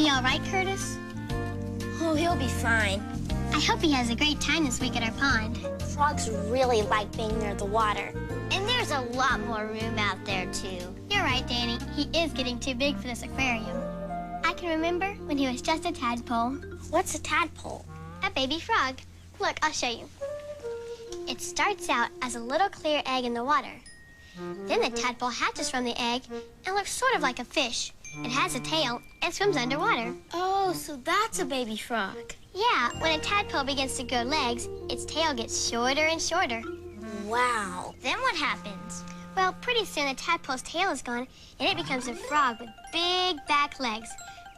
be all right, Curtis? Oh, he'll be fine. I hope he has a great time this week at our pond. Frogs really like being near the water. And there's a lot more room out there, too. You're right, Danny. He is getting too big for this aquarium. I can remember when he was just a tadpole. What's a tadpole? A baby frog. Look, I'll show you. It starts out as a little clear egg in the water. Then the tadpole hatches from the egg and looks sort of like a fish. It has a tail and swims underwater. Oh, so that's a baby frog. Yeah, when a tadpole begins to grow legs, its tail gets shorter and shorter. Wow. Then what happens? Well, pretty soon the tadpole's tail is gone and it becomes a frog with big back legs,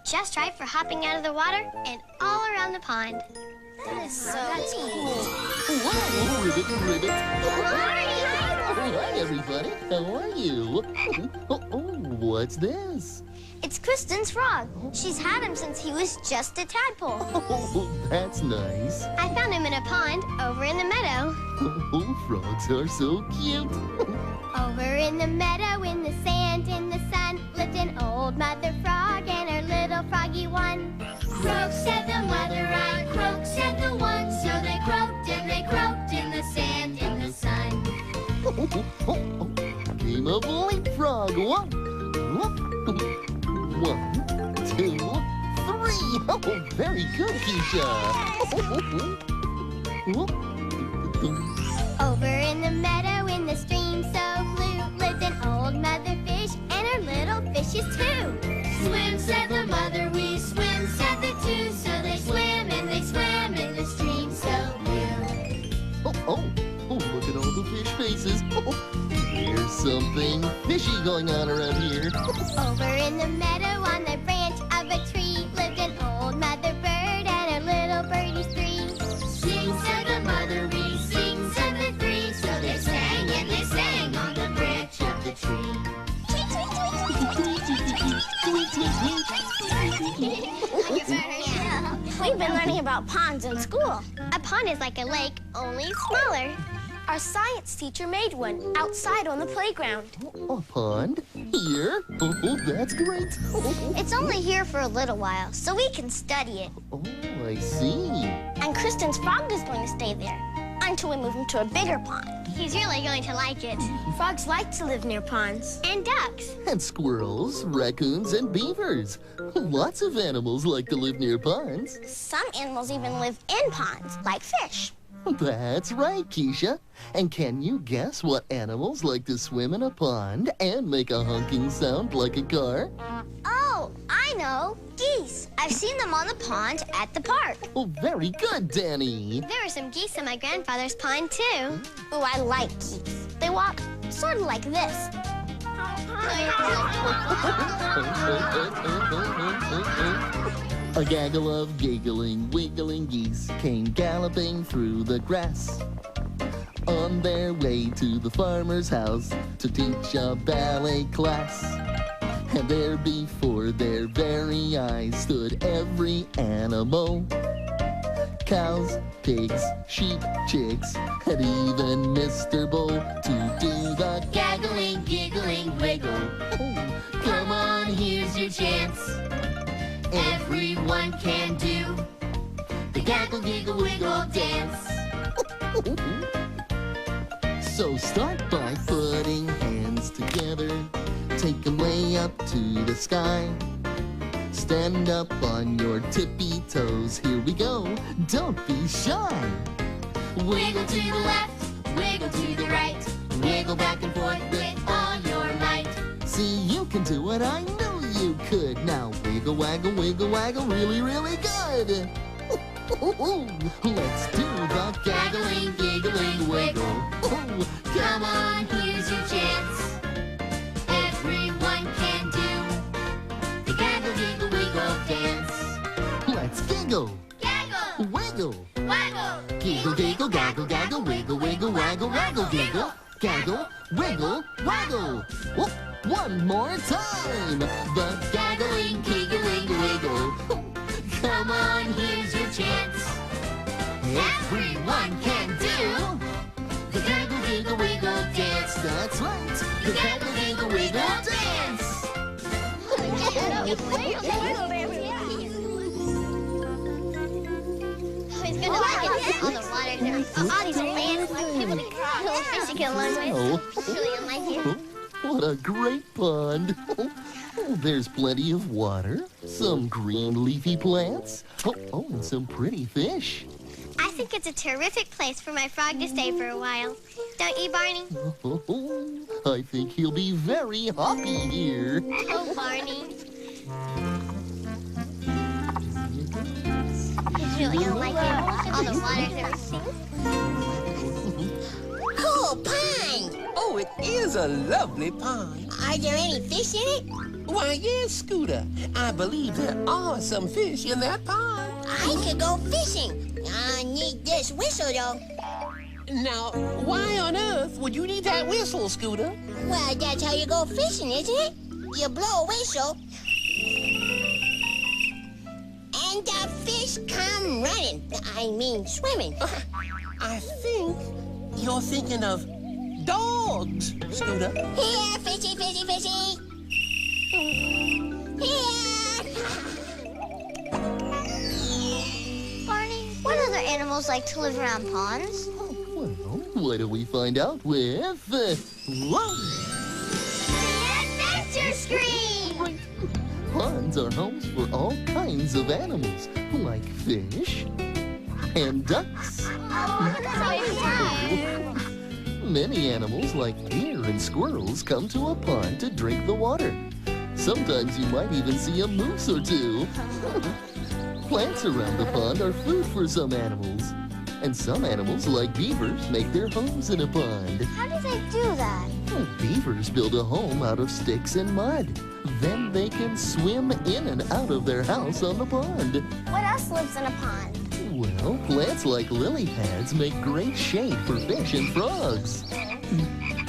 just right for hopping out of the water and all around the pond. That is so cool. Whoa, ribbit. Barney! Hi, everybody. How are you? What's this? It's Kristen's frog. She's had him since he was just a tadpole. Oh, that's nice. I found him in a pond over in the meadow. Oh, frogs are so cute. Over in the meadow, in the sand, in the sun, lived an old mother frog and her little froggy one. Croak, said the mother, I croak, said the one. So they croaked and they croaked in the sand, in the sun. Game of leapfrog. One, two, three. Oh, very good, Keesha. Over in the meadow, in the stream so blue, lived an old mother fish and her little fishes too. Swim, said the mother, we swim, said the two. So they swam and they swam in the stream so blue. Oh, look at all the fish faces. There's something fishy going on around here. Over in the meadow, on the branch of a tree, lived an old mother bird and her little birdies three. Sing, said the mother, we sing, said the three. So they sang and they sang on the branch of the tree. We've been learning about ponds in school. A pond is like a lake, only smaller. Our science teacher made one outside on the playground. A pond? Here? Oh, that's great. It's only here for a little while, so we can study it. Oh, I see. And Kristen's frog is going to stay there until we move him to a bigger pond. He's really going to like it. Frogs like to live near ponds. And ducks. And squirrels, raccoons, and beavers. Lots of animals like to live near ponds. Some animals even live in ponds, like fish. That's right, Keesha. And can you guess what animals like to swim in a pond and make a honking sound like a car? Oh, I know. Geese. I've seen them on the pond at the park. Oh, very good, Danny. There were some geese on my grandfather's pond, too. Oh, I like geese. They walk sort of like this. A gaggle of giggling, wiggling geese came galloping through the grass on their way to the farmer's house to teach a ballet class. And there before their very eyes stood every animal. Cows, pigs, sheep, chicks, and even Mr. Bull to do the Gaggling, giggling, wiggle. Come on, here's your chance. Everyone can do the gaggle, giggle, wiggle dance. So start by putting hands together, take them way up to the sky. Stand up on your tippy toes, here we go, don't be shy. Wiggle to the left, wiggle to the right. Wiggle back and forth with all your might. See, you can do what I knew you could. Now wiggle, waggle, really, really good. Let's do the Gaggling, giggling, wiggle. Come on, here's your chance. Everyone can do the gaggle, giggle, wiggle dance. Let's giggle, Gaggle, wiggle, waggle, giggle, giggle, gaggle, gaggle, wiggle, wiggle, waggle, waggle, giggle, gaggle, wiggle, waggle. Oh, one more time. The gaggling, giggling, wiggle. Come on, here's your chance. Everyone can do the gaggle, giggle, wiggle dance. That's right. The gaggle, giggle, wiggle dance. Wiggle dance, yeah. he's gonna like it. All the water there. All these plants. People little fish you can learn with. It's really unlike it. What a great pond. There's plenty of water, some green leafy plants, and some pretty fish. I think it's a terrific place for my frog to stay for a while. Don't you, Barney? I think he'll be very happy here. Oh, Barney. It's really unlike it. All the water and everything. Cool pond. Oh, it is a lovely pond. Are there any fish in it? Why, yes, Scooter. I believe there are some fish in that pond. I could go fishing. I need this whistle, though. Now, why on earth would you need that whistle, Scooter? Well, that's how you go fishing, isn't it? You blow a whistle, and the fish come running. I mean, swimming. I think you're thinking of dogs, Scooter. Here, fishy, fishy, fishy. Here. Barney, what other animals like to live around ponds? Well, why don't we find out with... The Adventure Screen! Ponds are homes for all kinds of animals, like fish and ducks. Many animals like deer and squirrels come to a pond to drink the water. Sometimes you might even see a moose or two. Plants around the pond are food for some animals. And some animals, like beavers, make their homes in a pond. How do they do that? Well, beavers build a home out of sticks and mud. Then they can swim in and out of their house on the pond. What else lives in a pond? Well, plants like lily pads make great shade for fish and frogs.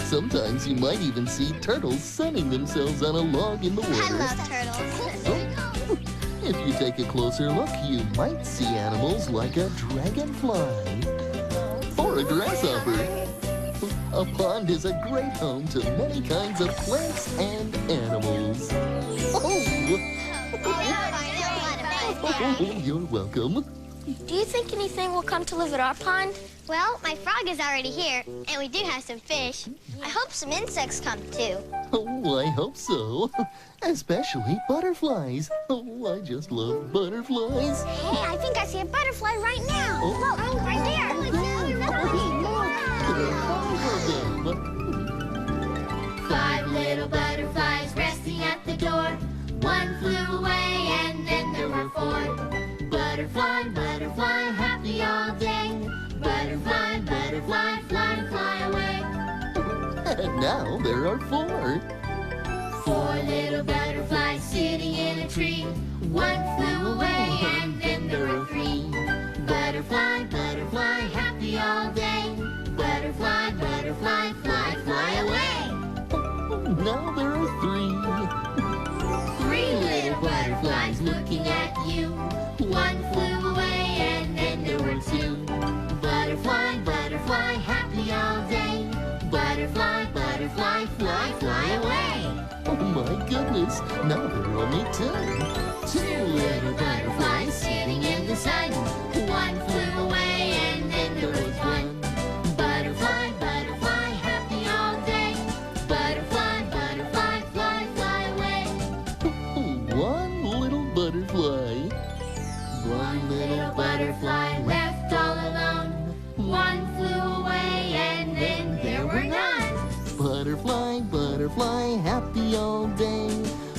Sometimes you might even see turtles sunning themselves on a log in the water. I love turtles. If you take a closer look, you might see animals like a dragonfly or a grasshopper. A pond is a great home to many kinds of plants and animals. Oh, you're welcome. Do you think anything will come to live at our pond? Well, my frog is already here, and we do have some fish. I hope some insects come too. Oh, I hope so. Especially butterflies. Oh, I just love butterflies. Hey, I think I see a butterfly right now. Oh. Look, right there. There are 5 of them. 5 little butterflies resting at the door. 1 flew away and then there were 4. Butterfly, butterfly, happy all day. Butterfly, butterfly, fly, fly away. And now there are 4. 4 little butterflies sitting in a tree. 1 flew away and then there were 3. Butterfly, butterfly, happy all day. Butterfly, butterfly, fly, fly away. Now there are 3. 3 little butterflies looking at you. 1 flew away and then there were 2. Butterfly, butterfly, happy all day. Butterfly, butterfly, fly, fly away. Oh my goodness, now there are only 2. 2 little butterflies sitting in the sun. 1 flew away and then there was 1. Butterfly, butterfly, happy all day. Butterfly, butterfly, fly, fly away. 1 little butterfly. 1 little butterfly left all alone. 1 flew away and then there were none. Butterfly, butterfly, happy all day.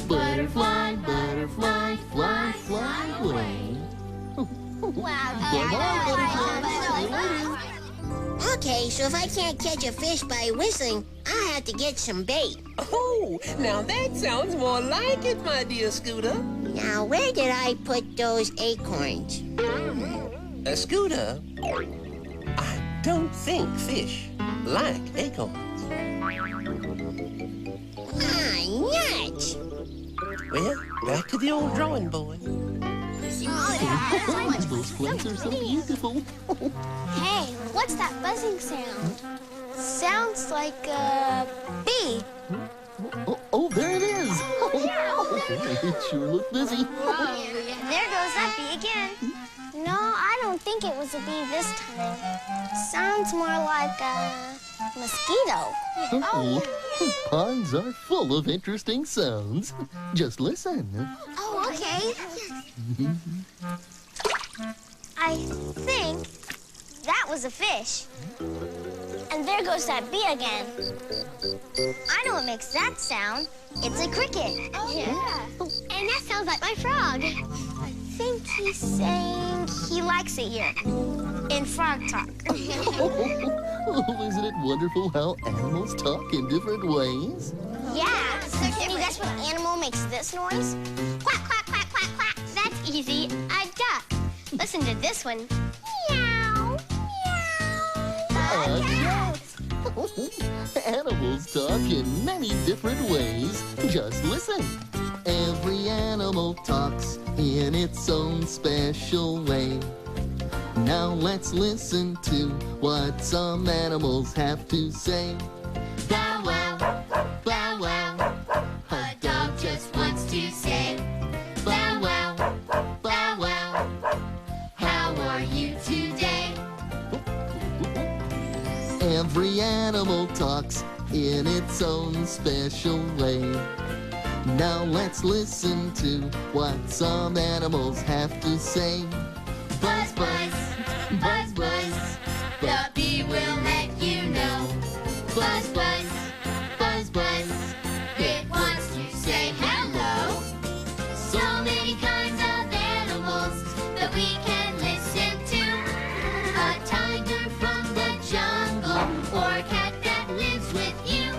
Butterfly, butterfly, fly, fly away. Okay, so if I can't catch a fish by whistling, I have to get some bait. Oh, now that sounds more like it, my dear Scooter. Now, where did I put those acorns? Scooter, I don't think fish like acorns. Ah, nuts! Well, back to the old drawing board. Those plants are so beautiful. Hey, what's that buzzing sound? Sounds like a bee. Oh, there it is. It sure looked busy. There goes that bee again. No, I don't don't think it was a bee this time. Sounds more like a mosquito. Oh, ponds are full of interesting sounds. Just listen. Oh, okay. I think that was a fish. And there goes that bee again. I know what makes that sound. It's a cricket. Oh, yeah. And that sounds like my frog. I think he's saying he likes it here in frog talk. Oh, isn't it wonderful how animals talk in different ways? Yeah. Can you guess what animal makes this noise? Quack, quack, quack, quack, quack. That's easy. A duck. Listen to this one. Meow, meow. Cat. Animals talk in many different ways. Just listen. Every animal talks in its own special way. Now let's listen to what some animals have to say. Bow wow, bow wow. A dog just wants to say, bow wow, bow wow. How are you today? Every animal talks in its own special way. Now let's listen to what some animals have to say. Buzz, buzz, buzz, buzz. The bee will let you know. Buzz, buzz, buzz, buzz. It wants to say hello. So many kinds of animals that we can listen to. A tiger from the jungle or a cat that lives with you.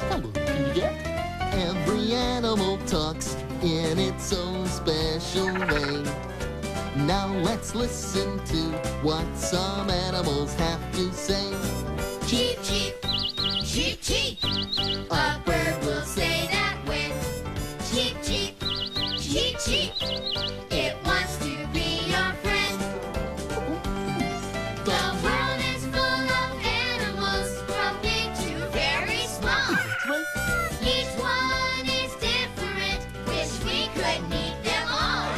Hello, Keesha. Every animal talks in its own special way. Now let's listen to what some animals have to say. Cheep, cheep, cheep, cheep. A bird will say that when cheep, cheep, cheep, cheep. It wants to be your friend. The world is full of animals, from big to very small. Each one is different. Wish we could meet them all.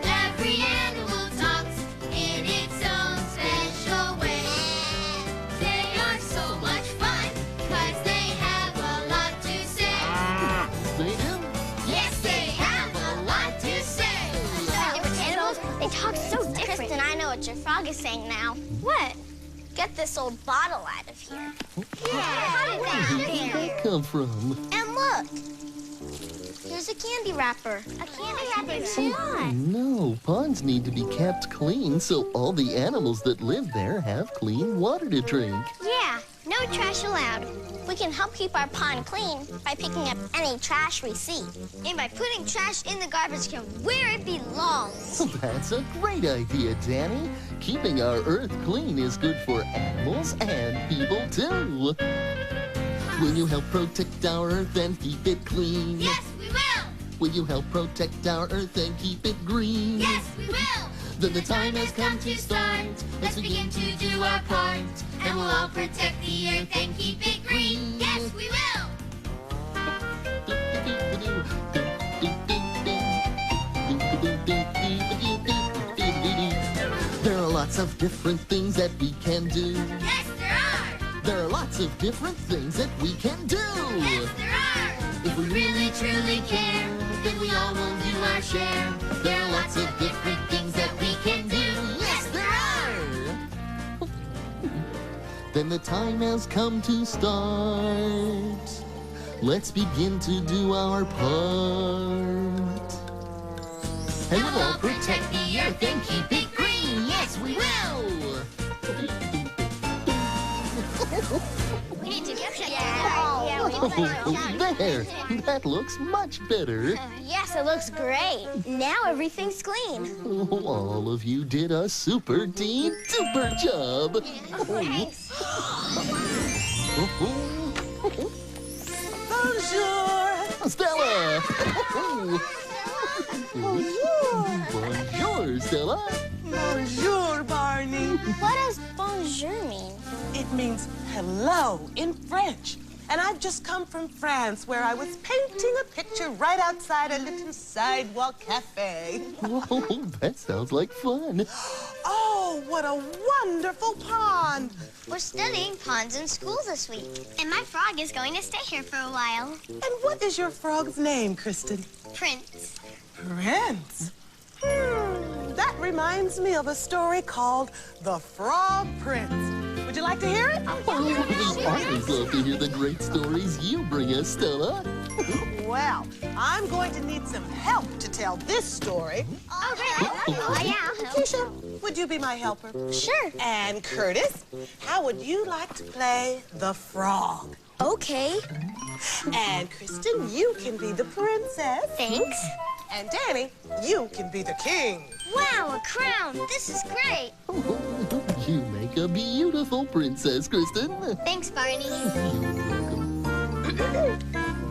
Every animal talks in its own special way. They are so much fun, 'cause they have a lot to say. They do. Yes, they have a lot to say. Different animals, They talk so different. Kristen, I know what your frog is saying now. What? Get this old bottle out of here. How did Where did that come from? And look, here's a candy wrapper. A candy wrapper too. No, ponds need to be kept clean so all the animals that live there have clean water to drink. Yeah, no trash allowed. We can help keep our pond clean by picking up any trash we see. And by putting trash in the garbage can where it belongs. That's a great idea, Danny. Keeping our earth clean is good for animals and people too. Will you help protect our earth and keep it clean? Yes, we will. Will you help protect our earth and keep it green? Yes, we will. Then the Time has come to start. Let's begin to do our part. And we'll all protect the earth and keep it green. Yes, we will. There are lots of different things that we can do. Yes, there are. There are lots of different things that we can do. Yes, there are. If we really truly care, then we all will do our share. There are lots of different things that we can do. Yes, there are. Then the time has come to start. Let's begin to do our part. And we'll all protect the earth and keep it green. Yes, we will. We need to get There. That looks much better. Yes, it looks great. Now everything's clean. All of you did a super duper job. Thanks. Bonjour! Stella! Bonjour, Stella. Bonjour, Barney. What does bonjour mean? It means hello in French. and I've just come from France, where I was painting a picture right outside a little sidewalk cafe. Whoa, that sounds like fun. Oh, what a wonderful pond! We're studying ponds in school this week. And my frog is going to stay here for a while. And what is your frog's name, Kristen? Prince. Prince? That reminds me of a story called The Frog Prince. Would you like to hear it? We always love to hear the great stories you bring us, Stella. Well, I'm going to need some help to tell this story. Oh, really? Oh, yeah, I'll help. Keesha, would you be my helper? Sure. And Curtis, how would you like to play the frog? Okay. And Kristen, you can be the princess. Thanks. And Danny, you can be the king. Wow, a crown. This is great. You make a beautiful princess, Kristen. Thanks, Barney.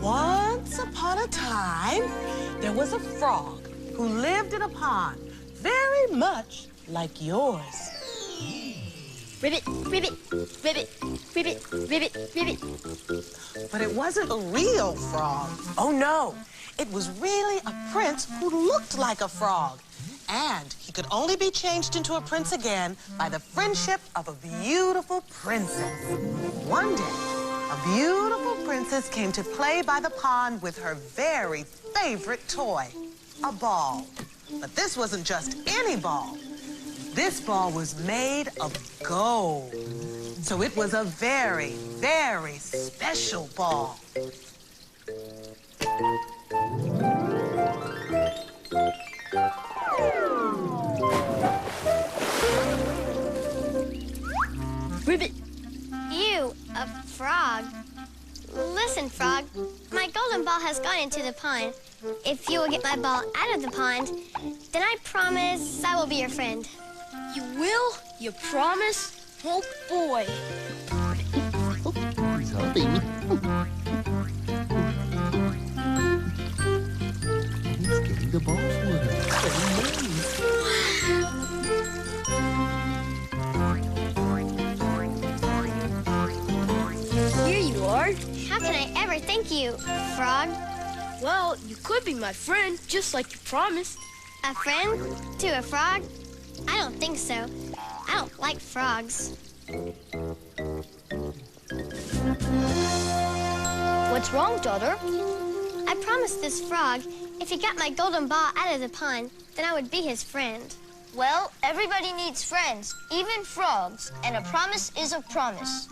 Once upon a time, there was a frog who lived in a pond very much like yours. Ribbit, ribbit, ribbit, ribbit, ribbit, ribbit. But it wasn't a real frog. Oh, no. It was really a prince who looked like a frog. And he could only be changed into a prince again by the friendship of a beautiful princess. One day, a beautiful princess came to play by the pond with her very favorite toy, a ball. But this wasn't just any ball. This ball was made of gold. So it was a very, very special ball. Ribbit. You, a frog. Listen, frog, my golden ball has gone into the pond. If you will get my ball out of the pond, then I promise I will be your friend. You will? You promise? Oh, boy. Oh, he's hopping. He's getting the ball for her. Here you are. How can I ever thank you, frog? Well, you could be my friend, just like you promised. A friend to a frog? I don't think so. I don't like frogs. What's wrong, daughter? I promised this frog if he got my golden ball out of the pond, then I would be his friend. Well, everybody needs friends, even frogs, and a promise is a promise.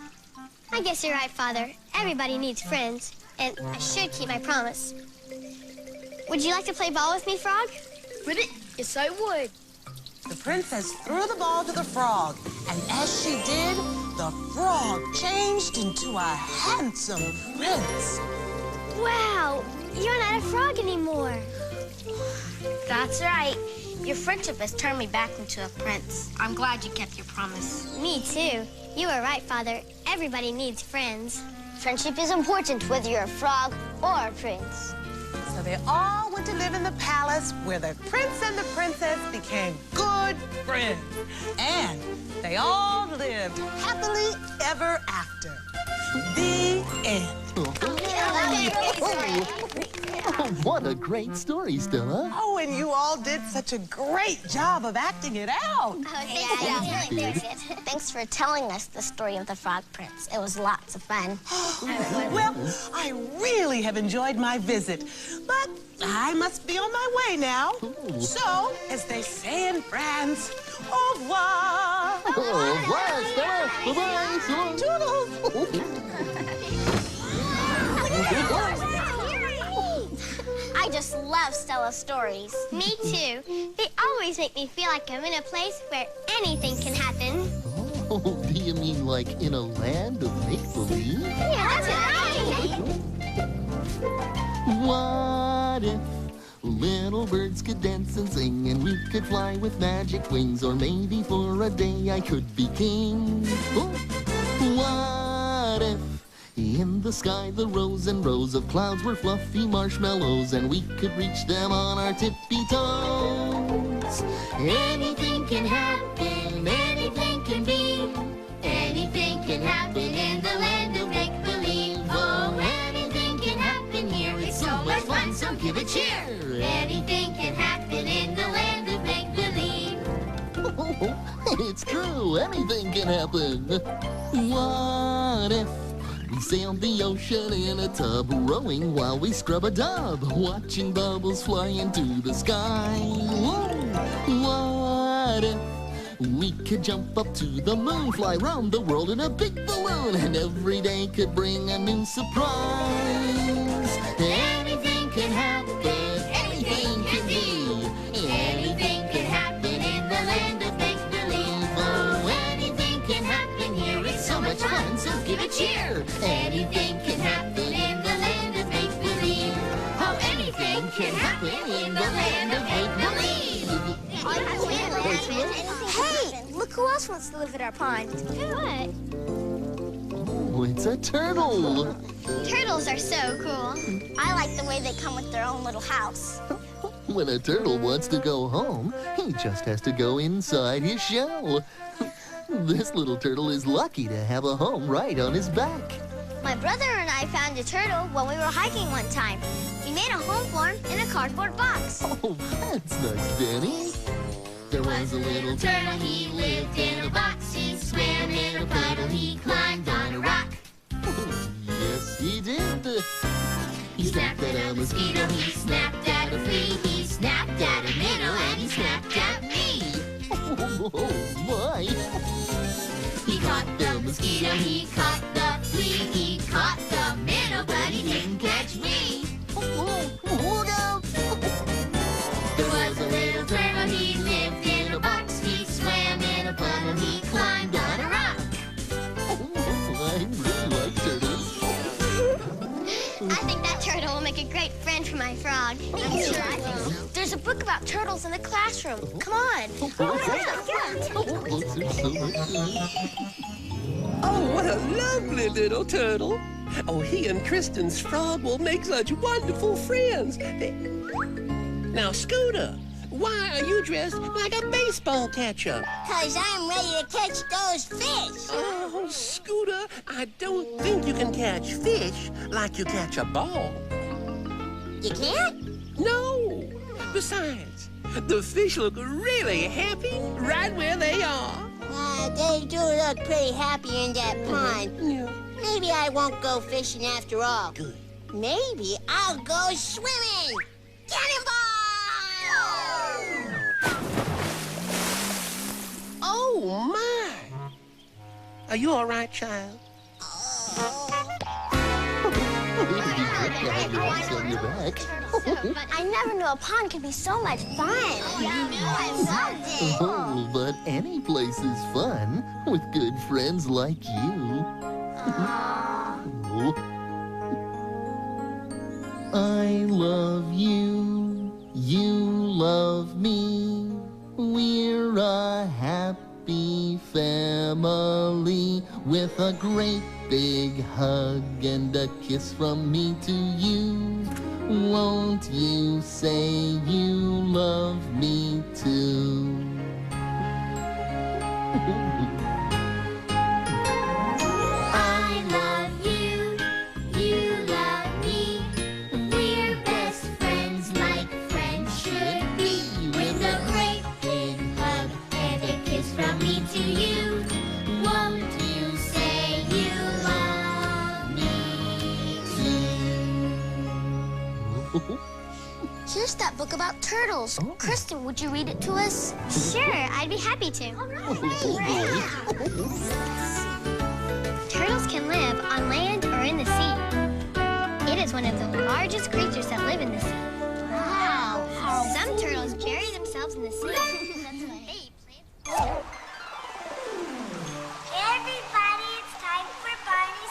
I guess you're right, Father. Everybody needs friends, and I should keep my promise. Would you like to play ball with me, Frog? Ribbit, yes, I would. The princess threw the ball to the frog, and as she did, the frog changed into a handsome prince. Wow, you're not a frog anymore. That's right. Your friendship has turned me back into a prince. I'm glad you kept your promise. Me too. You were right, Father. Everybody needs friends. Friendship is important whether you're a frog or a prince. So they all went to live in the palace where the prince and the princess became good friends. And they all lived happily ever after. The end. Oh, what a great story, Stella. Oh, and you all did such a great job of acting it out. Thanks for telling us the story of the Frog Prince. It was lots of fun. Well, I really have enjoyed my visit, but I must be on my way now. So, as they say in France, au revoir. Au revoir, Stella. Bye-bye. Toodles. I just love Stella's stories. Me too. They always make me feel like I'm in a place where anything can happen. Oh, do you mean like in a land of make-believe? Yeah, that's right. What if little birds could dance and sing and we could fly with magic wings? Or maybe for a day I could be king. Oh. What if in the sky the rows and rows of clouds were fluffy marshmallows and we could reach them on our tippy toes? Anything can happen, anything can be, anything can happen in the land of make-believe. Oh. give a cheer. Anything can happen in the land of make-believe. It's true, anything can happen. What if we sailed the ocean in a tub, rowing while we scrub a dub, watching bubbles fly into the sky? Whoa. What if we could jump up to the moon, fly around the world in a big balloon, and every day could bring a new surprise? Anything can happen, anything can be, anything can happen in the land of make-believe. Oh, anything can happen here, it's so much fun, so give a cheer. Anything can happen in the land of make-believe. Oh, anything can happen in the land of make-believe. Hey, look who else wants to live at our pond. What? Oh, it's a turtle. Turtles are so cool. I like the way they come with their own little house. When a turtle wants to go home, he just has to go inside his shell. This little turtle is lucky to have a home right on his back. My brother and I found a turtle when we were hiking one time. We made a home for him in a cardboard box. Oh, that's nice, Danny. There was a little turtle, he lived in a box. He swam in a puddle, he climbed on a rock. Yes, he did. He snapped at a mosquito, he snapped at a flea. He snapped at a minnow, and he snapped at me. Oh, my. He caught the mosquito, he caught the flea. He caught the minnow, but he didn't catch me. Look out! There was a little turtle, he lived in a box. He swam in a puddle, he climbed on a rock. I really like turtles. I think that turtle will make a great friend for my frog. I'm sure I think so. There's a book about turtles in the classroom. Come on. Books are so much fun. Oh, what a lovely little turtle. Oh, he and Kristen's frog will make such wonderful friends. Now, Scooter, why are you dressed like a baseball catcher? 'Cause I'm ready to catch those fish. Oh, Scooter, I don't think you can catch fish like you catch a ball. You can't? No. Besides, the fish look really happy right where they are. They do look pretty happy in that pond. Yeah. Maybe I won't go fishing after all. Good. Maybe I'll go swimming. Cannonball! Oh, my. Are you all right, child? On your back. I never knew a pond could be so much fun. I loved it. Oh, but any place is fun with good friends like you. Oh. I love you, you love me. We're a happy family with a great big hug and a kiss from me to you. Won't you say you love me too? I love you, you love me. We're best friends like friends should be. With a great big hug and a kiss from me to you. Won't you say you love me too? Here's that book about turtles. Kristen, would you read it to us? Sure, I'd be happy to. Turtles can live on land or in the sea. It is one of the largest creatures that live in the sea. Wow. Some turtles bury themselves in the sea. Everybody, it's time for Barney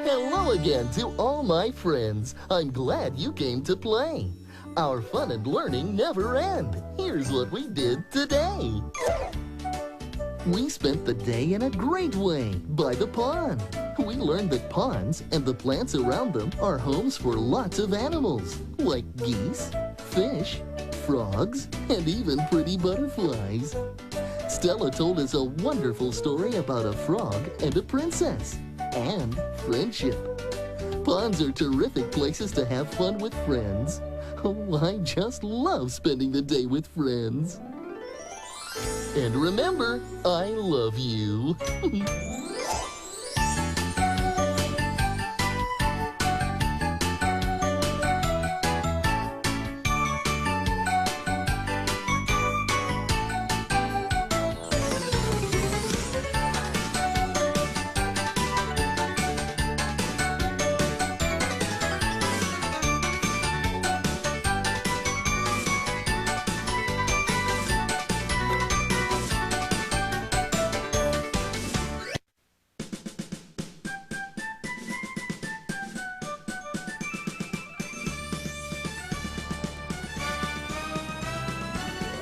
Hello again to all my friends. I'm glad you came to play. Our fun and learning never end. Here's what we did today. We spent the day in a great way by the pond. We learned that ponds and the plants around them are homes for lots of animals, like geese, fish, frogs, and even pretty butterflies. Stella told us a wonderful story about a frog and a princess and friendship. Ponds are terrific places to have fun with friends. Oh, I just love spending the day with friends. And remember, I love you.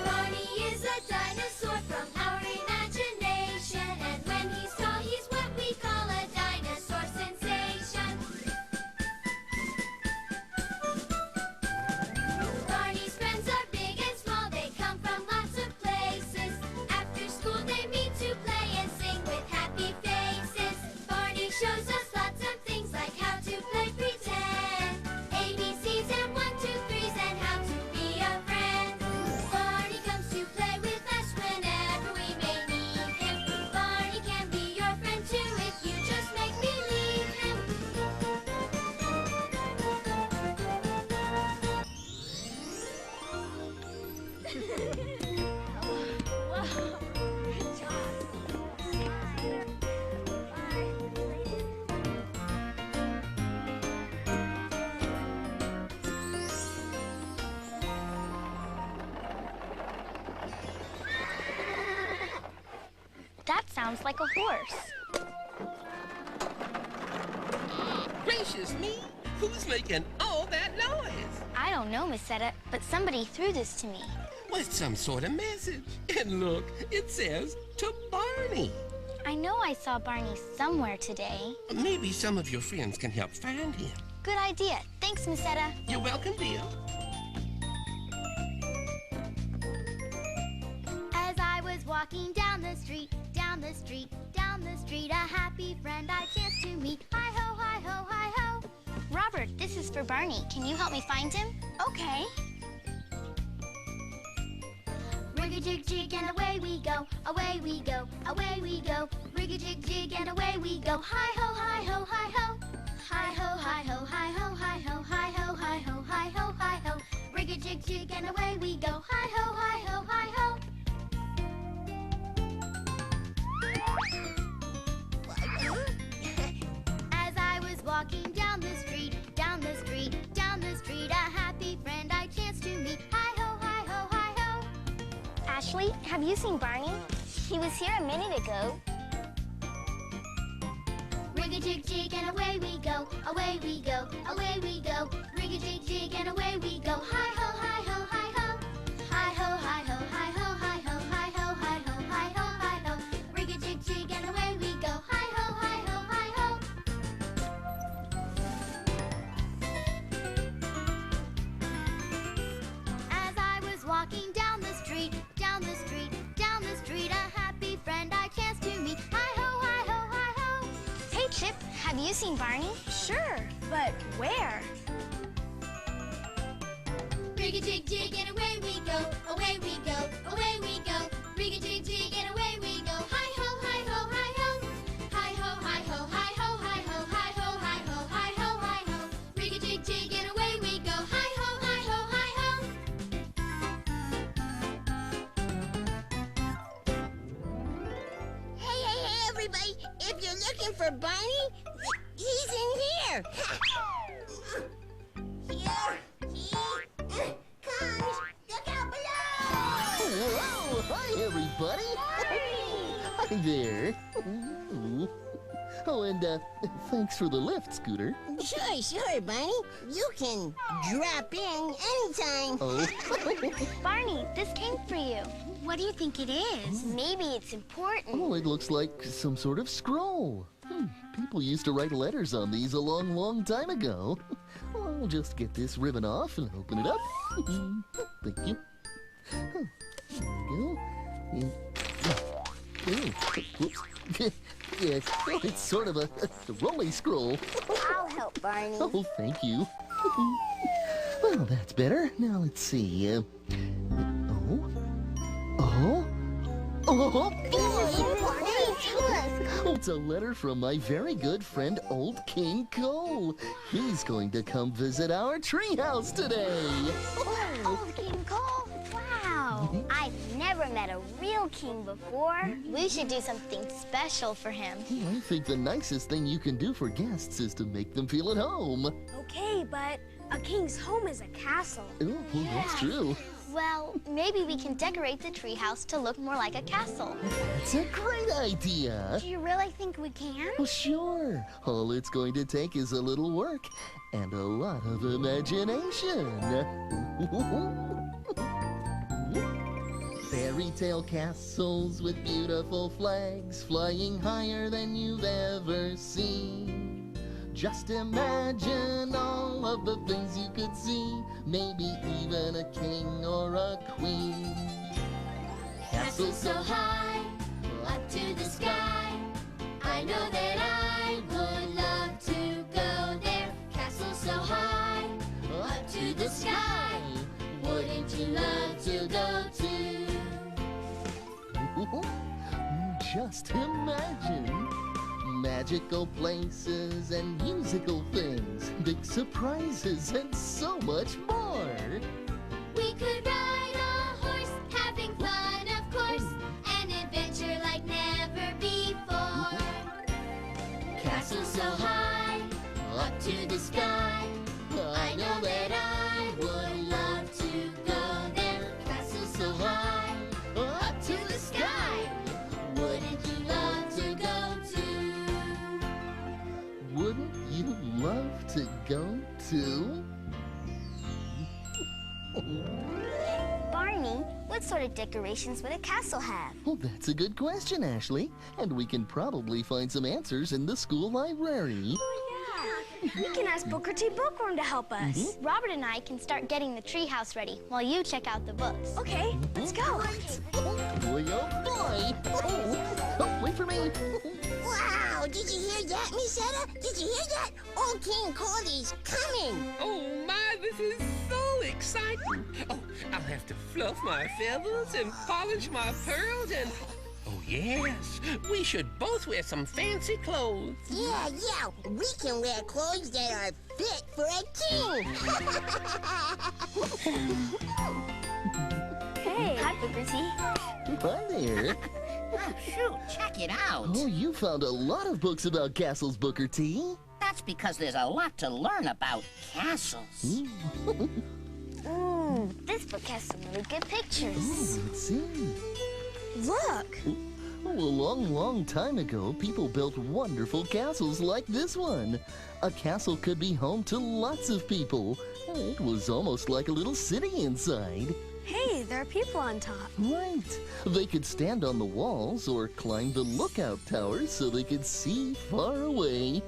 Barney is a dinosaur from our imagination, and when he's tall, he's what we call a dinosaur sensation. Barney's friends are big and small, they come from lots of places. After school, they meet to play and sing with happy faces. Barney shows us lots of things like how to play pretend, ABCs and 1, 2, 3s, and how to be a friend. Barney comes to play with us whenever we may need him. Barney can be your friend too if you just make believe him. That sounds like a horse. Gracious me, who's making all that noise? I don't know, Miss Seta, but somebody threw this to me. Well, it's some sort of message. And look, it says, to Barney. I know I saw Barney somewhere today. Maybe some of your friends can help find him. Good idea. Thanks, Miss Seta. You're welcome, dear. As I was walking down the street, down the street, down the street, a happy friend I chanced to meet. Hi ho, hi ho, hi ho. Robert, this is for Barney. Can you help me find him? Okay. Rig-a-jig-jig and away we go, away we go, away we go. Rig-a-jig-jig and away we go. Hi ho, hi ho, hi ho. Hi ho, hi ho, hi ho, hi ho, hi ho, hi ho, hi ho, hi ho. Rig-a-jig-jig and away we go. Hi ho, hi ho, hi ho. As I was walking down the street, down the street, down the street, a happy friend I chanced to meet. Hi ho, hi ho, hi ho. Ashley, have you seen Barney? He was here a minute ago. Rig-a-jig-jig and away we go, away we go, away we go. Rig-a-jig-jig and away we go. Hi ho, hi ho, hi ho. Hi ho, hi ho, hi ho, hi ho, hi ho, hi ho, hi ho, hi ho. Rig-a-jig-jig and away we go. Hi ho, hi ho, hi ho. As I was walking down the street, down the street, down the street, a happy friend I chanced to meet. Hi ho, hi ho, hi ho. Hey, Chip, have you seen Barney? Sure, but where? Rig-a-jig-jig and away we go, away we go, away we go. Rig-a-jig-jig and away we go. Hi ho, hi ho, hi ho. Hi ho, hi ho, hi ho, hi ho, hi ho, hi ho, hi ho, hi ho. Rig-a-jig-jig and away we go. Hi ho, hi ho, hi ho. Hey, hey, hey, everybody! If you're looking for Barney, he's in here. Here he comes. Look out below! Whoa! Hi, everybody! Hi there! Ooh. Oh, and thanks for the lift, Scooter. Sure, sure, Barney. You can drop in anytime. Oh. Barney, this came for you. What do you think it is? Maybe it's important. Oh, it looks like some sort of scroll. People used to write letters on these a long, long time ago. I'll just get this ribbon off and open it up. Thank you. There we go. Whoops. Yeah, it's sort of a rolling scroll. I'll help, Barney. Oh, thank you. Well, that's better. Now let's see. Oh, it's a letter from my very good friend, Old King Cole. He's going to come visit our treehouse today. Old King Cole? Wow. I've never met a real king before. We should do something special for him. I think the nicest thing you can do for guests is to make them feel at home. Okay, but a king's home is a castle. Oh, that's true. Well, maybe we can decorate the treehouse to look more like a castle. That's a great idea. Do you really think we can? Well, sure. All it's going to take is a little work and a lot of imagination. Fairy tale castles with beautiful flags flying higher than you've ever seen. Just imagine all of the things you could see, maybe even a king or a queen. Castle so high, up to the sky. I know that I would love to go there. Castle so high, up to the sky. Wouldn't you love to go too? Just imagine. Magical places and musical things, big surprises and so much more. We could ride a horse, having fun, of course, an adventure like never before. Castle so high, up to the sky. I know that I would love to go there. Castle so high, up to the sky. Wouldn't you love to go too? Wouldn't you love to go too? Barney, what sort of decorations would a castle have? Well, that's a good question, Ashley. And we can probably find some answers in the school library. We can ask Booker T. Bookworm to help us. Robert and I can start getting the treehouse ready while you check out the books. Okay, let's go. Boy, oh boy! Oh, wait for me! Wow, did you hear that, Miss Etta? Did you hear that? Old King Cordy's coming. Oh my, this is so exciting. Oh, I'll have to fluff my feathers and polish my pearls and... Oh yes, we should both wear some fancy clothes. Yeah, we can wear clothes that are fit for a king. Hey, hi, Booker T. Hi there. Oh, shoot, check it out. Oh, you found a lot of books about castles, Booker T. That's because there's a lot to learn about castles. Ooh, this book has some really good pictures. Let's see. Look. Oh, a long, long time ago, people built wonderful castles like this one. A castle could be home to lots of people. It was almost like a little city inside. Hey, there are people on top. Right. They could stand on the walls or climb the lookout towers so they could see far away.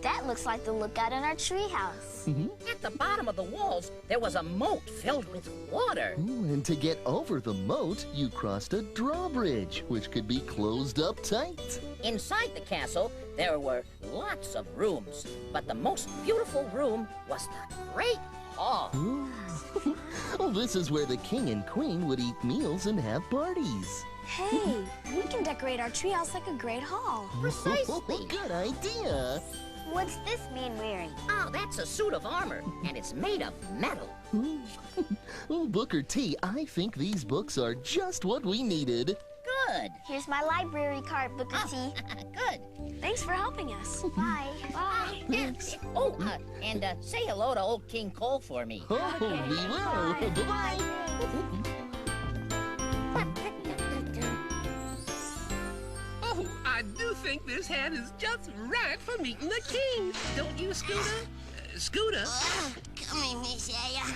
That looks like the lookout in our treehouse. At the bottom of the walls, there was a moat filled with water. And to get over the moat, you crossed a drawbridge, which could be closed up tight. Inside the castle, there were lots of rooms, but the most beautiful room was the Great Hall. Well, this is where the king and queen would eat meals and have parties. Hey, we can decorate our treehouse like a great hall. Precisely. Good idea. What's this man wearing? Oh, that's a suit of armor, and it's made of metal. Oh, Booker T, I think these books are just what we needed. Good. Here's my library card, Booker T. Good. Thanks for helping us. Bye. Bye. Thanks. Oh, and say hello to old King Cole for me. Oh, we will. Bye-bye. Oh, I do think this hat is just right for meeting the king. Don't you, Scooter? Scooter? Come in, Miss Etta.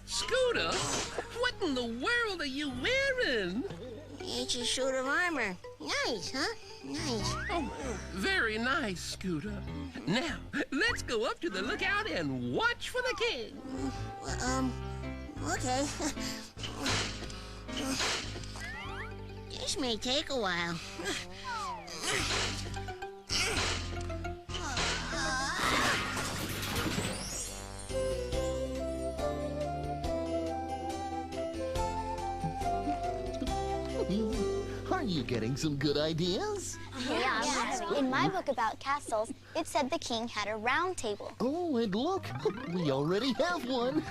Scooter? What in the world are you wearing? It's a suit of armor. Nice, huh? Nice. Oh, very nice, Scooter. Now, let's go up to the lookout and watch for the king. Okay. This may take a while. Are you getting some good ideas? Yeah. In my book about castles, it said the king had a round table. Oh, and look, we already have one.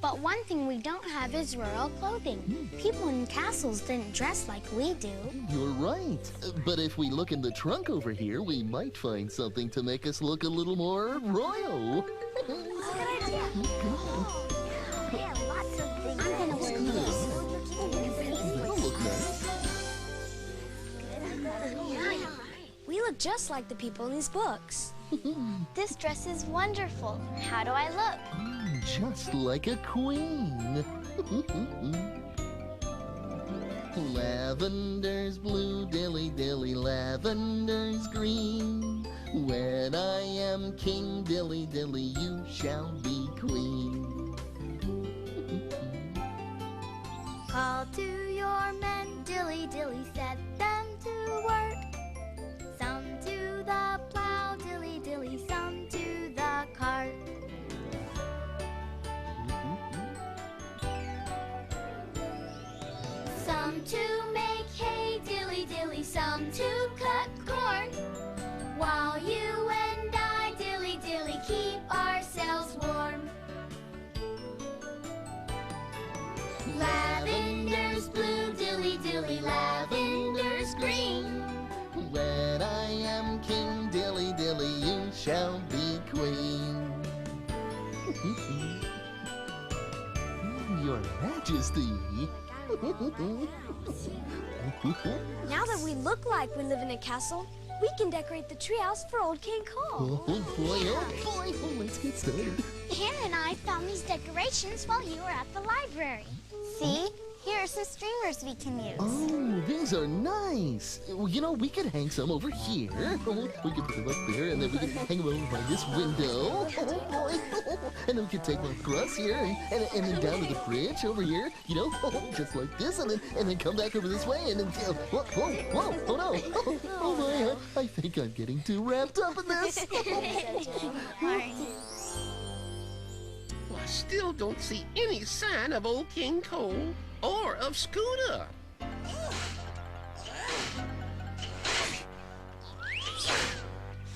But one thing we don't have is royal clothing. People in castles didn't dress like we do. You're right. But if we look in the trunk over here, we might find something to make us look a little more royal. Good idea. We have lots of things. I'm gonna wear this. That'll look nice. We look just like the people in these books. This dress is wonderful. How do I look? Just like a queen. Lavender's blue, dilly dilly, lavender's green. When I am king, dilly dilly, you shall be queen. Call to your men, dilly dilly, set them to work. Some to the plow, dilly dilly, some to the cart. Some to make hay, dilly dilly, some to cut corn. While you and I, dilly dilly, keep ourselves warm. Lavender's blue, dilly dilly, lavender's green. When I am king, dilly dilly, you shall be queen. Your Majesty. Now that we look like we live in a castle, we can decorate the treehouse for old King Cole. Oh boy, let's get started. Hannah and I found these decorations while you were at the library. See? Here are some streamers we can use. Oh, these are nice. Well, you know, we could hang some over here. We could put them up there, and then we could hang them over by this window. Oh, boy. And then we could take them across here and then down to the bridge over here, you know, just like this, and then come back over this way, and then, whoa, oh no. Oh my, I think I'm getting too wrapped up in this. I still don't see any sign of old King Cole or of Scooter.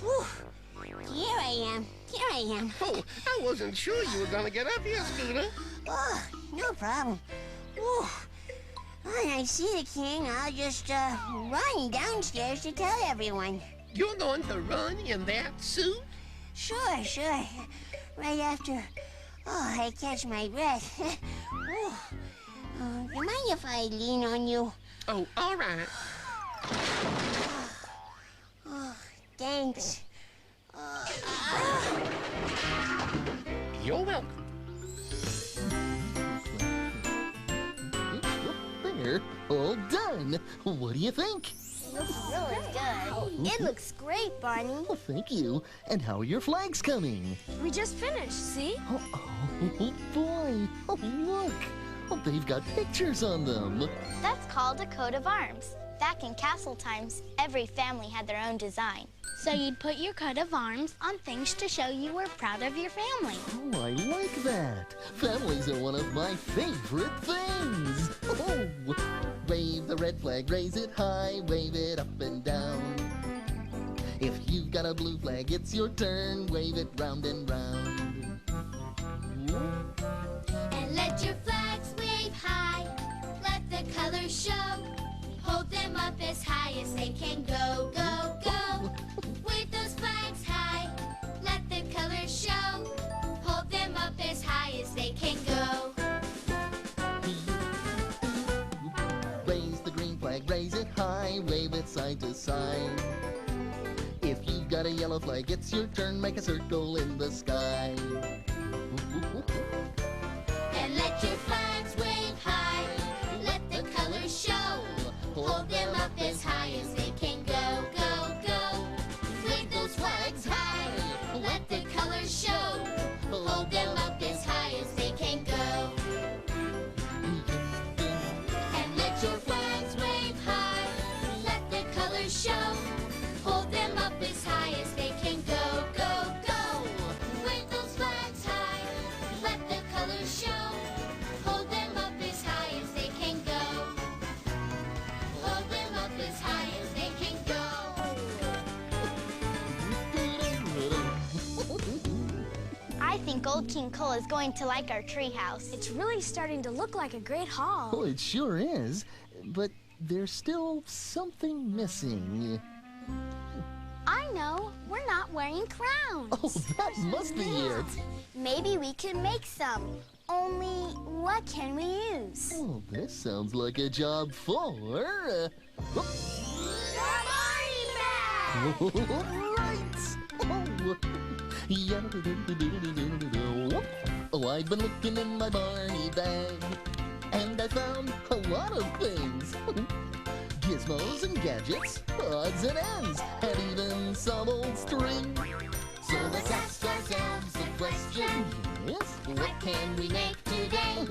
Whew. Here I am. Oh, I wasn't sure you were gonna get up here, Scooter. Oh, no problem. Whew. When I see the king, I'll just run downstairs to tell everyone. You're going to run in that suit? Sure. Right after, I catch my breath. You mind if I lean on you? Oh, all right. Oh, thanks. You're welcome. There, all done. What do you think? Looks really good. It looks great, Barney. Well, thank you. And how are your flags coming? We just finished, see? Oh boy. Oh, look. Oh, they've got pictures on them. That's called a coat of arms. Back in castle times, every family had their own design. So you'd put your coat of arms on things to show you were proud of your family. Oh, I like that. Families are one of my favorite things. Oh, wave the red flag, raise it high, wave it up and down. If you've got a blue flag, it's your turn, wave it round and round. And let your flags wave high. Let the colors show. Hold them up as high as they can go, go, go. Wave those flags high. Let the colors show. Hold them up as high as they can go. Raise the green flag, raise it high, wave it side to side. If you've got a yellow flag, it's your turn, make a circle in the sky. And let your flags wave high. Let the colors show. Hold them up as high as they can go, go, go. Wave those flags high. Let the colors show. Hold them up as high as they can go. And let your flags I think old King Cole is going to like our treehouse. It's really starting to look like a great hall. Oh, it sure is. But there's still something missing. I know. We're not wearing crowns. Oh, that must be it. Maybe we can make some. Only, what can we use? Oh, this sounds like a job for... Barney bag! Right! Oh, I've been looking in my Barney bag, and I found a lot of things. Gizmos and gadgets, odds and ends, and even some old string. So let's ask ourselves the question, Yes? what can we make today?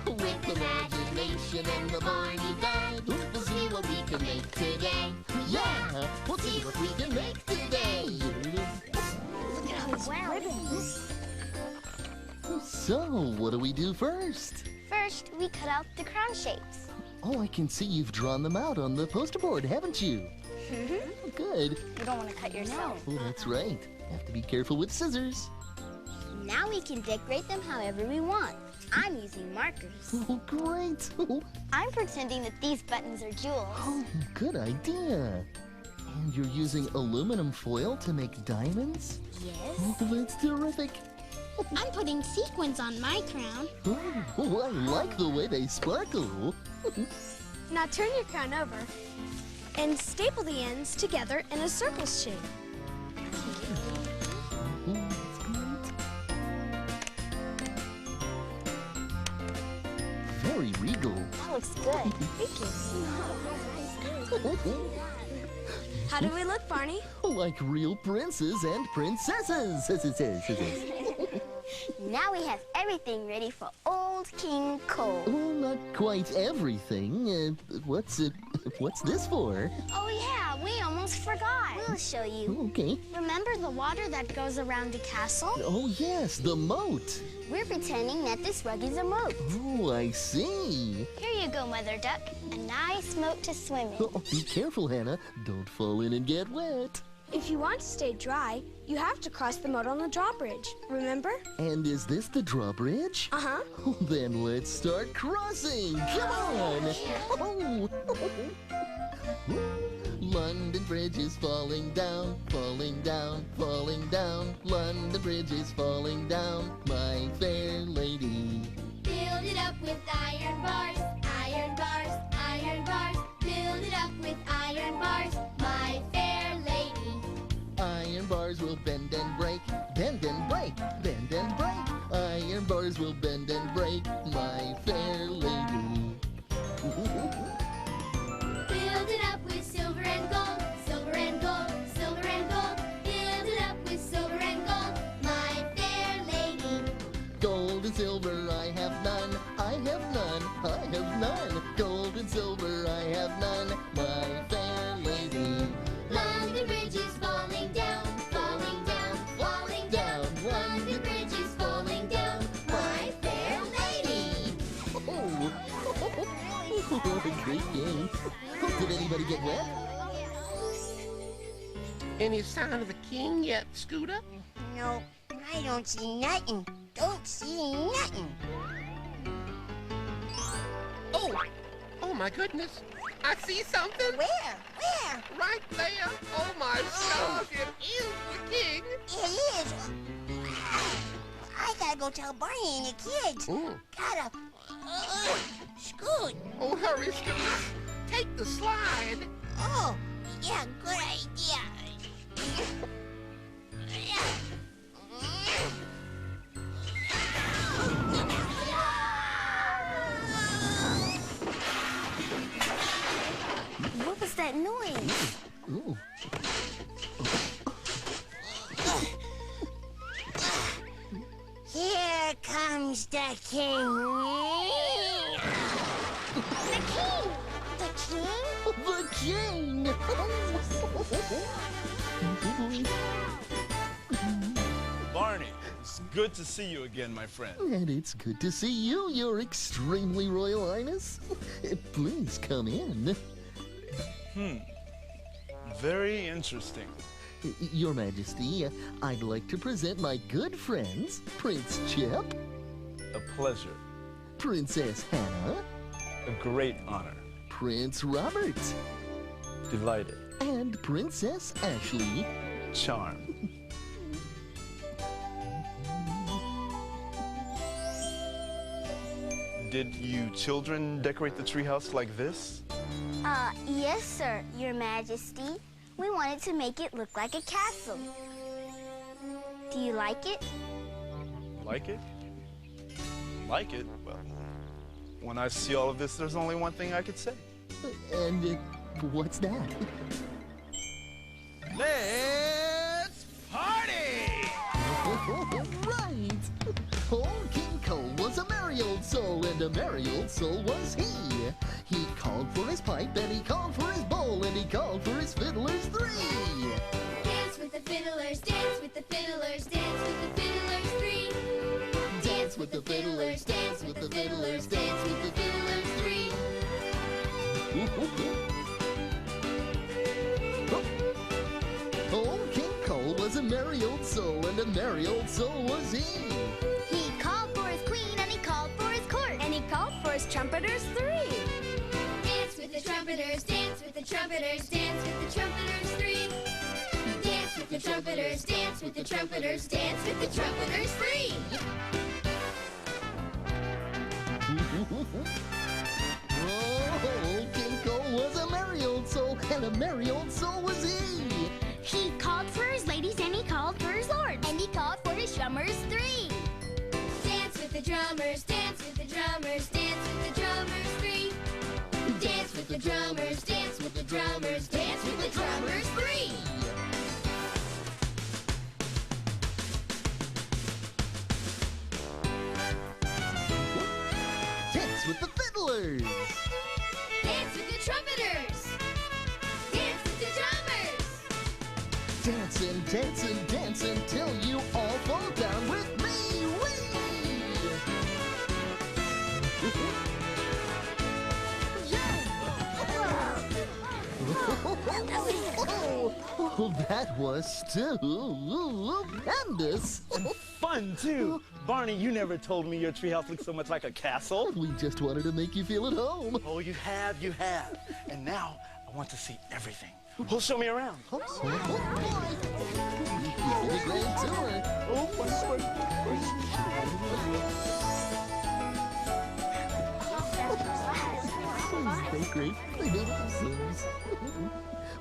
With imagination and the Barney bag, we'll see what we can make today. Yeah! We'll see what we can make today! Look at all these ribbons. So, what do we do first? First, we cut out the crown shapes. Oh, I can see you've drawn them out on the poster board, haven't you? Good. You don't want to cut yourself. Oh, that's right. Have to be careful with scissors. Now we can decorate them however we want. I'm using markers. Oh, great. I'm pretending that these buttons are jewels. Oh, good idea. And you're using aluminum foil to make diamonds? Yes. Oh, that's terrific. I'm putting sequins on my crown. Oh, I like the way they sparkle. Now turn your crown over and staple the ends together in a circle shape. Oh, that's great. Very regal. That looks good. Thank you. How do we look, Barney? Like real princes and princesses. Now we have everything ready for old King Cole. Well, not quite everything. What's this for? Oh yeah, we almost forgot. We'll show you. Okay. Remember the water that goes around the castle? Oh, yes, the moat. We're pretending that this rug is a moat. Oh, I see. Here you go, Mother Duck. A nice moat to swim in. Oh, be careful, Hannah. Don't fall in and get wet. If you want to stay dry, you have to cross the moat on the drawbridge. Remember? And is this the drawbridge? Uh-huh. Oh, then let's start crossing. Come on. Oh. London Bridge is falling down, falling down, falling down. London Bridge is falling down, my fair lady. Build it up with iron bars, iron bars, iron bars. Build it up with iron bars, my fair lady. Iron bars will bend and break, bend and break, bend and break. Iron bars will bend and break, my fair lady. Build it up with silver and gold, silver and gold, silver and gold. Build it up with silver and gold, my fair lady. Gold and silver I have none, I have none, I have none. Gold and silver I have none, my fair lady. London Bridge is falling down, falling down, falling down. London Bridge is falling down, my fair lady. Oh, what a great game. Did anybody get wet? Any sign of the king yet, Scooter? No, I don't see nothing. Don't see nothing. Oh my goodness. I see something. Where? Where? Right there. Oh my stars, it is the king. It is. I gotta go tell Barney and the kids. Gotta. Scoot. Oh, hurry, Scooter. Take the slide. Oh, yeah, good idea. What was that noise? Ooh. Here comes the king. The king! The king? The king! Barney, it's good to see you again, my friend. And it's good to see you, Your Extremely Royal Highness. Please come in. Very interesting. Your Majesty, I'd like to present my good friends, Prince Chip, A pleasure. Princess Hannah, A great honor. Prince Robert, Delighted. and Princess Ashley. Charmed. Did you children decorate the treehouse like this? Yes, sir, Your Majesty. We wanted to make it look like a castle. Do you like it? Like it? Like it? Well, when I see all of this, there's only one thing I could say. And what's that? Let's party! Right! Old King Cole was a merry old soul, and a merry old soul was he. He called for his pipe, and he called for his bowl, and he called for his fiddlers three. Dance with the fiddlers, dance with the fiddlers, dance with the fiddlers three. Dance with the fiddlers, dance with the fiddlers, dance with the fiddlers three. Old King Cole was a merry old soul, and a merry old soul was he. He called for his queen and he called for his court. And he called for his trumpeters three. Dance with the trumpeters, dance with the trumpeters, dance with the trumpeters three. Dance with the trumpeters, dance with the trumpeters, dance with the trumpeters three. Old King Cole was a merry old soul, and a merry old soul was he. He called for his ladies and he called for his lords. And he called for his drummers three. Dance with the drummers, dance with the drummers, dance with the drummers three. Dance with the drummers, dance with the drummers, dance with the drummers three. Dance with the fiddlers. Dance with the trumpeters. Dance with the drummers. Dancing, dancing, dancing till you all fall down with me. Oh, that was stupendous. Fun, too. Barney, you never told me your treehouse looked so much like a castle. We just wanted to make you feel at home. Oh, you have. And now I want to see everything. Who'll show me around? The grand tour. Great.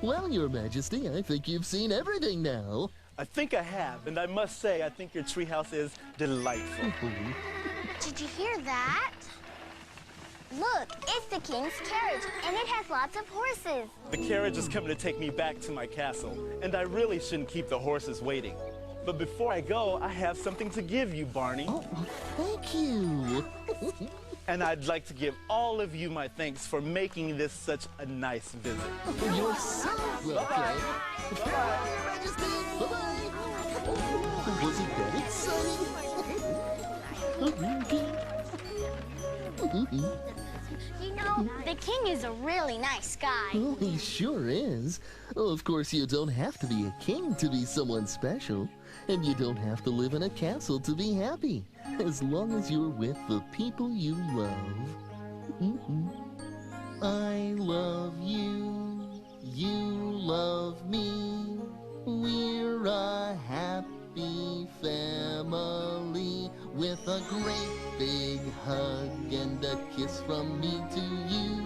Well, Your Majesty, I think you've seen everything now. I think I have, and I must say, I think your treehouse is delightful. Did you hear that? Look, it's the king's carriage, and it has lots of horses. The carriage is coming to take me back to my castle, and I really shouldn't keep the horses waiting. But before I go, I have something to give you, Barney. Oh, thank you. And I'd like to give all of you my thanks for making this such a nice visit. You're so welcome. Bye-bye. Bye-bye, Your Majesty. Bye-bye. Wasn't that exciting? You know, the king is a really nice guy. Oh, he sure is. Oh, of course, you don't have to be a king to be someone special. And you don't have to live in a castle to be happy. As long as you're with the people you love. I love you. You love me. We're a happy family. With a great big hug and a kiss from me to you.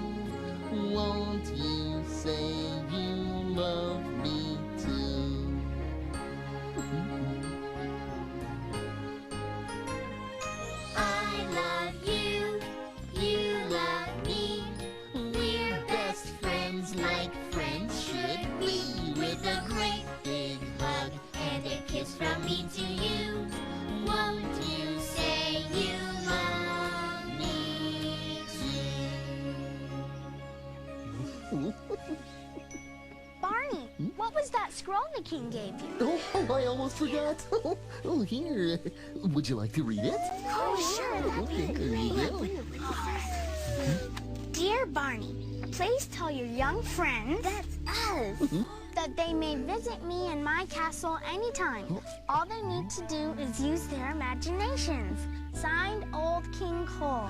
Won't you say you love me too? I love you, you love me. We're best friends like friends should be. With a great big hug and a kiss from me to you. Won't you say you love me too? Barney, what was that scroll the king gave you? Oh, I almost forgot. Oh, here. Would you like to read it? Oh, sure. Okay, there you go. Dear Barney, please tell your young friends, that's us, that they may visit me in my castle anytime. All they need to do is use their imaginations. Signed, Old King Cole.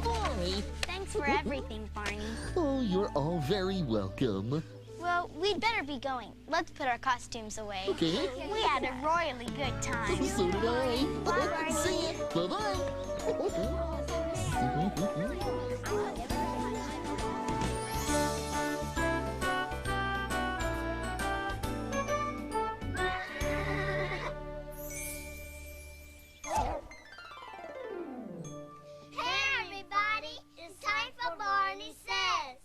Barney! Thanks for everything, Barney. Oh, you're all very welcome. Well, we'd better be going. Let's put our costumes away. Okay. We had a royally good time. So did I. Bye, Barney. See you. Bye-bye. Hey, everybody! It's time for Barney Says.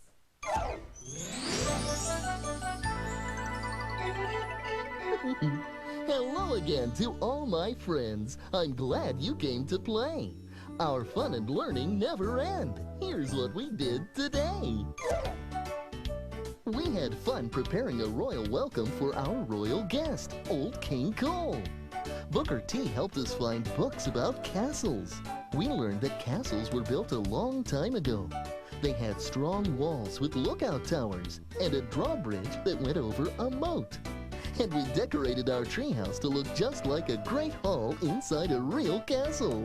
Hello again to all my friends. I'm glad you came to play. Our fun and learning never end. Here's what we did today. We had fun preparing a royal welcome for our royal guest, Old King Cole. Booker T helped us find books about castles. We learned that castles were built a long time ago. They had strong walls with lookout towers and a drawbridge that went over a moat. And we decorated our treehouse to look just like a great hall inside a real castle.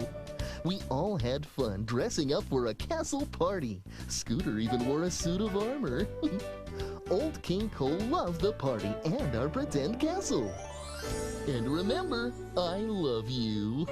We all had fun dressing up for a castle party. Scooter even wore a suit of armor. Old King Cole loved the party and our pretend castle. And remember, I love you.